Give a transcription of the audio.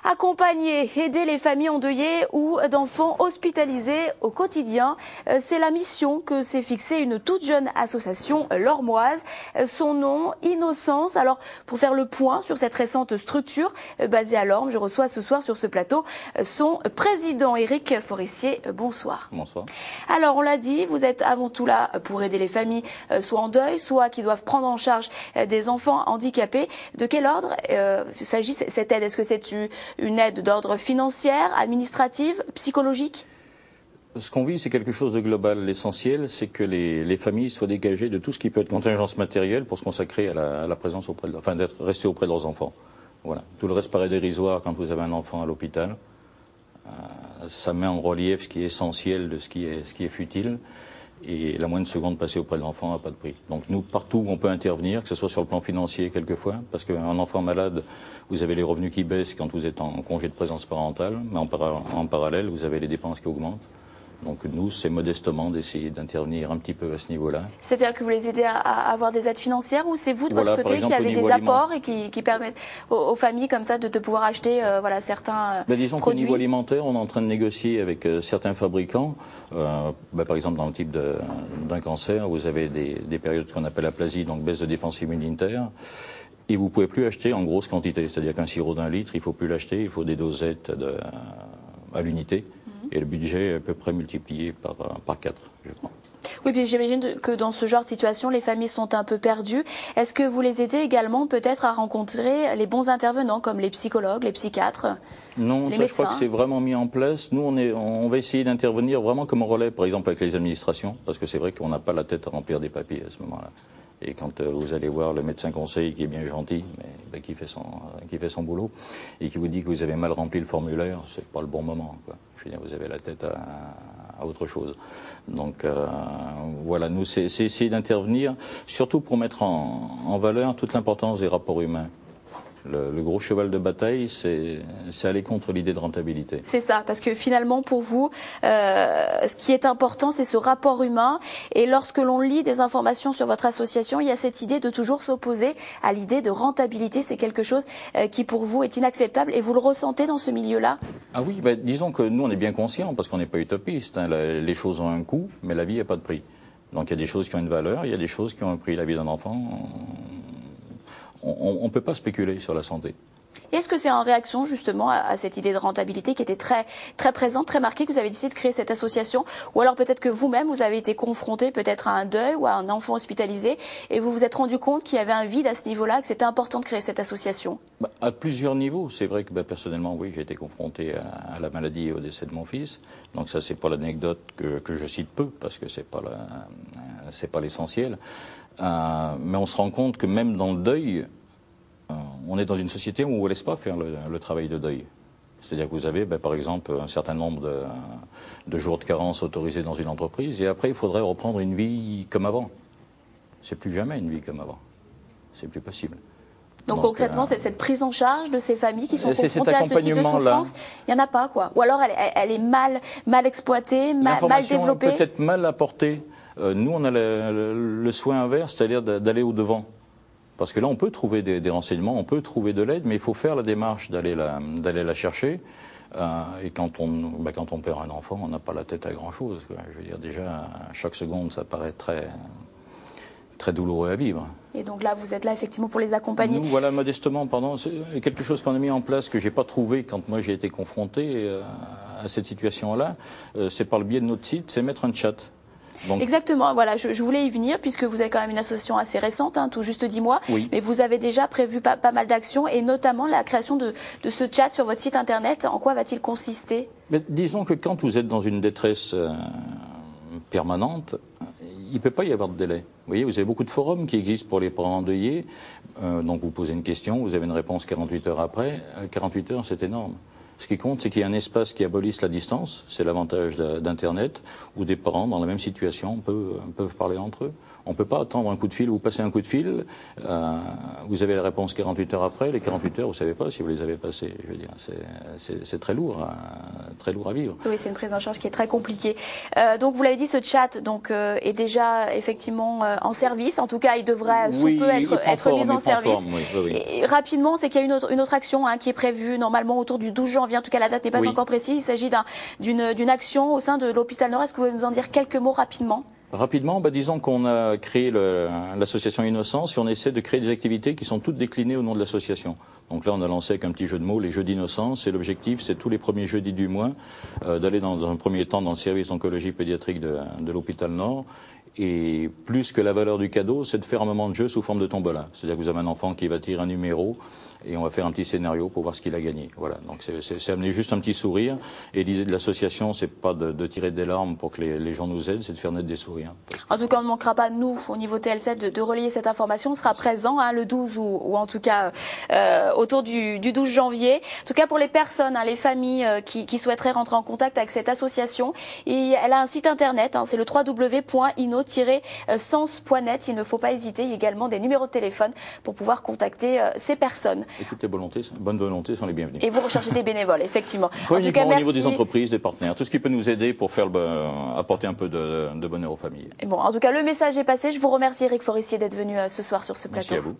Accompagner, aider les familles endeuillées ou d'enfants hospitalisés au quotidien, c'est la mission que s'est fixée une toute jeune association lormoise. Son nom, Innocence. Alors, pour faire le point sur cette récente structure basée à Lorme, je reçois ce soir sur ce plateau son président, Éric Forissier. Bonsoir. Bonsoir. Alors, on l'a dit, vous êtes avant tout là pour aider les familles soit en deuil, soit qui doivent prendre en charge des enfants handicapés. De quel ordre s'agit cette aide? Est-ce que c'est une aide d'ordre financier, administrative, psychologique? Ce qu'on vit, c'est quelque chose de global. L'essentiel, c'est que les familles soient dégagées de tout ce qui peut être contingence matérielle pour se consacrer à la présence auprès de, enfin, d'être restés auprès de leurs enfants. Voilà. Tout le reste paraît dérisoire quand vous avez un enfant à l'hôpital. Ça met en relief ce qui est essentiel de ce qui est futile. Et la moindre seconde passée auprès de l'enfant n'a pas de prix. Donc nous, partout où on peut intervenir, que ce soit sur le plan financier quelquefois, parce qu'un enfant malade, vous avez les revenus qui baissent quand vous êtes en congé de présence parentale, mais en parallèle, vous avez les dépenses qui augmentent. Donc nous, c'est modestement d'essayer d'intervenir un petit peu à ce niveau-là. C'est-à-dire que vous les aidez à avoir des aides financières, ou c'est vous de votre côté qui avez des apports et qui permettent aux familles comme ça de pouvoir acheter voilà, certains disons produits? Qu'au niveau alimentaire, on est en train de négocier avec certains fabricants. Par exemple, dans le type d'un cancer, vous avez des périodes qu'on appelle aplasie, donc baisse de défense immunitaire. Et vous pouvez plus acheter en grosse quantité. C'est-à-dire qu'un sirop d'1 litre, il faut plus l'acheter, il faut des dosettes à l'unité. Et le budget est à peu près multiplié par 4, je crois. Oui, puis j'imagine que dans ce genre de situation, les familles sont un peu perdues. Est-ce que vous les aidez également peut-être à rencontrer les bons intervenants, comme les psychologues, les psychiatres, Non, ça, je crois que c'est vraiment mis en place. Nous, on va essayer d'intervenir vraiment comme on relève, par exemple, avec les administrations, parce que c'est vrai qu'on n'a pas la tête à remplir des papiers à ce moment-là. Et quand vous allez voir le médecin conseil qui est bien gentil, mais qui fait son boulot, et qui vous dit que vous avez mal rempli le formulaire, c'est pas le bon moment, quoi. Je veux dire, vous avez la tête à autre chose. Donc voilà, nous, c'est essayer d'intervenir, surtout pour mettre en valeur toute l'importance des rapports humains. Le gros cheval de bataille, c'est aller contre l'idée de rentabilité. C'est ça, parce que finalement, pour vous, ce qui est important, c'est ce rapport humain. Et lorsque l'on lit des informations sur votre association, il y a cette idée de toujours s'opposer à l'idée de rentabilité. C'est quelque chose qui, pour vous, est inacceptable. Et vous le ressentez dans ce milieu-là? Ah oui, disons que nous, on est bien conscients, parce qu'on n'est pas utopiste. Hein. Les choses ont un coût, mais la vie n'a pas de prix. Donc il y a des choses qui ont une valeur, il y a des choses qui ont un prix. La vie d'un enfant, on ne peut pas spéculer sur la santé. Et est-ce que c'est en réaction justement à cette idée de rentabilité qui était très, très présente, très marquée, que vous avez décidé de créer cette association? Ou alors peut-être que vous-même, vous avez été confronté peut-être à un deuil ou à un enfant hospitalisé et vous vous êtes rendu compte qu'il y avait un vide à ce niveau-là, que c'était important de créer cette association? À plusieurs niveaux. C'est vrai que personnellement, oui, j'ai été confronté à la maladie et au décès de mon fils. Donc ça, c'est pas l'anecdote que je cite peu, parce que c'est pas l'essentiel. Mais on se rend compte que même dans le deuil, on est dans une société où on ne laisse pas faire le travail de deuil. C'est-à-dire que vous avez, par exemple, un certain nombre de jours de carence autorisés dans une entreprise, et après, il faudrait reprendre une vie comme avant. C'est plus jamais une vie comme avant. C'est plus possible. Donc concrètement, c'est cette prise en charge de ces familles qui sont confrontées à ce type de souffrance. Il n'y en a pas, quoi. Ou alors elle est mal exploitée, mal développée. Peut-être mal apportée. Nous, on a le soin inverse, c'est-à-dire d'aller au-devant. Parce que là, on peut trouver des renseignements, on peut trouver de l'aide, mais il faut faire la démarche d'aller la chercher. Et quand on perd un enfant, on n'a pas la tête à grand-chose. Je veux dire, déjà, chaque seconde, ça paraît très, très douloureux à vivre. Et donc là, vous êtes là effectivement pour les accompagner. Nous, voilà, modestement, c'est quelque chose qu'on a mis en place que j'ai pas trouvé quand moi j'ai été confronté à cette situation-là. C'est par le biais de notre site, c'est mettre un chat. Donc, exactement, voilà, je voulais y venir puisque vous avez quand même une association assez récente, tout juste 10 mois, oui. Mais vous avez déjà prévu pas mal d'actions et notamment la création de ce chat sur votre site internet. En quoi va-t-il consister? Disons que quand vous êtes dans une détresse permanente, il ne peut pas y avoir de délai. Vous voyez, vous avez beaucoup de forums qui existent pour les parents endeuillés, donc vous posez une question, vous avez une réponse 48 heures après. 48 heures, c'est énorme. Ce qui compte, c'est qu'il y ait un espace qui abolisse la distance. C'est l'avantage d'Internet, où des parents, dans la même situation, peuvent parler entre eux. On ne peut pas attendre un coup de fil, vous passez un coup de fil, vous avez la réponse 48 heures après, les 48 heures, vous ne savez pas si vous les avez passées. Je veux dire, c'est très lourd à vivre. Oui, c'est une prise en charge qui est très compliquée. Donc, vous l'avez dit, ce chat est déjà effectivement en service. En tout cas, il devrait sous peu être mis en service. Oui. Et rapidement, c'est qu'il y a une autre action qui est prévue normalement autour du 12 janvier. En tout cas, la date n'est pas encore précise. Il s'agit d'une action au sein de l'hôpital Nord. Est-ce que vous pouvez nous en dire quelques mots rapidement ? Rapidement, disons qu'on a créé l'association Innocence et on essaie de créer des activités qui sont toutes déclinées au nom de l'association. Donc là, on a lancé avec un petit jeu de mots les Jeux d'Innocence et l'objectif, c'est tous les premiers jeudis du mois d'aller dans un premier temps dans le service d'oncologie pédiatrique de l'hôpital Nord. Et plus que la valeur du cadeau, c'est de faire un moment de jeu sous forme de tombola. C'est-à-dire que vous avez un enfant qui va tirer un numéro et on va faire un petit scénario pour voir ce qu'il a gagné. Voilà. Donc c'est amener juste un petit sourire. Et l'idée de l'association, c'est pas de tirer des larmes pour que les gens nous aident, c'est de faire naître des sourires. En tout cas, on ne manquera pas, nous, au niveau TL7, de relayer cette information. On sera présent le 12 ou en tout cas autour du 12 janvier. En tout cas, pour les personnes, les familles qui souhaiteraient rentrer en contact avec cette association, et elle a un site internet, c'est le www.inno-sens.net. Il ne faut pas hésiter. Il y a également des numéros de téléphone pour pouvoir contacter ces personnes. Et toutes les bonnes volontés sont les bienvenues. Et vous recherchez des bénévoles, effectivement. Pas uniquement au niveau des entreprises, des partenaires, tout ce qui peut nous aider pour apporter un peu de bonheur aux familles. Et bon, en tout cas, le message est passé. Je vous remercie, Eric Forissier, d'être venu ce soir sur ce plateau. Merci à vous.